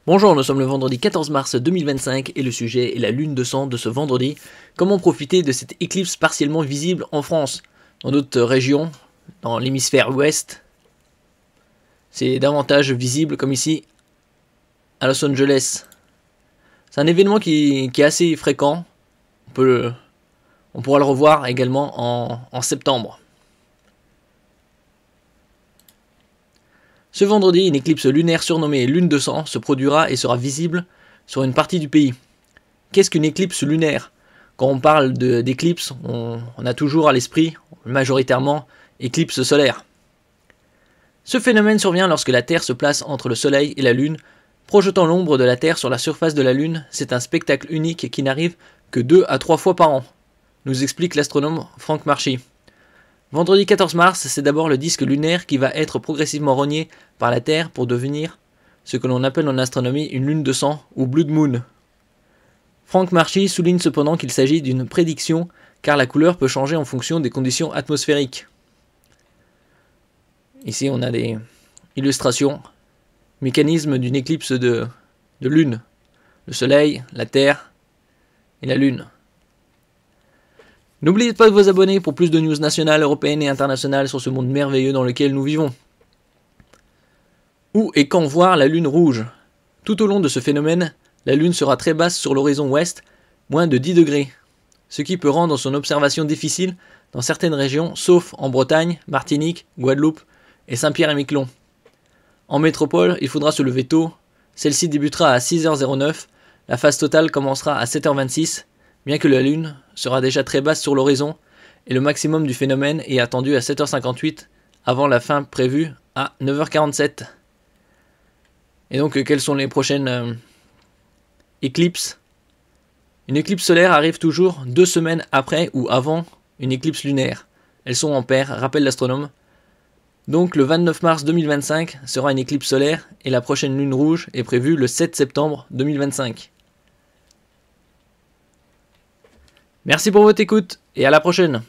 Bonjour, nous sommes le vendredi 14 mars 2025 et le sujet est la lune de sang de ce vendredi. Comment profiter de cette éclipse partiellement visible en France? Dans d'autres régions, dans l'hémisphère ouest, c'est davantage visible comme ici à Los Angeles. C'est un événement qui est assez fréquent. On pourra le revoir également en septembre. Ce vendredi, une éclipse lunaire surnommée lune de sang se produira et sera visible sur une partie du pays. Qu'est-ce qu'une éclipse lunaire? Quand on parle d'éclipse, on a toujours à l'esprit, majoritairement, éclipse solaire. Ce phénomène survient lorsque la Terre se place entre le Soleil et la Lune, projetant l'ombre de la Terre sur la surface de la Lune. C'est un spectacle unique qui n'arrive que 2 à 3 fois par an, nous explique l'astronome Frank Marchi. Vendredi 14 mars, c'est d'abord le disque lunaire qui va être progressivement rogné par la Terre pour devenir ce que l'on appelle en astronomie une lune de sang ou blood moon. Frank Marchi souligne cependant qu'il s'agit d'une prédiction car la couleur peut changer en fonction des conditions atmosphériques. Ici on a des illustrations, mécanisme d'une éclipse de lune, le soleil, la Terre et la lune. N'oubliez pas de vous abonner pour plus de news nationales, européennes et internationales sur ce monde merveilleux dans lequel nous vivons. Où et quand voir la lune rouge? Tout au long de ce phénomène, la lune sera très basse sur l'horizon ouest, moins de 10 degrés, ce qui peut rendre son observation difficile dans certaines régions, sauf en Bretagne, Martinique, Guadeloupe et Saint-Pierre-et-Miquelon. En métropole, il faudra se lever tôt, celle-ci débutera à 6h09, la phase totale commencera à 7h26, bien que la lune sera déjà très basse sur l'horizon, et le maximum du phénomène est attendu à 7h58, avant la fin prévue à 9h47. Et donc, quelles sont les prochaines éclipses? Une éclipse solaire arrive toujours 2 semaines après ou avant une éclipse lunaire. Elles sont en paire, rappelle l'astronome. Donc, le 29 mars 2025 sera une éclipse solaire, et la prochaine lune rouge est prévue le 7 septembre 2025. Merci pour votre écoute et à la prochaine.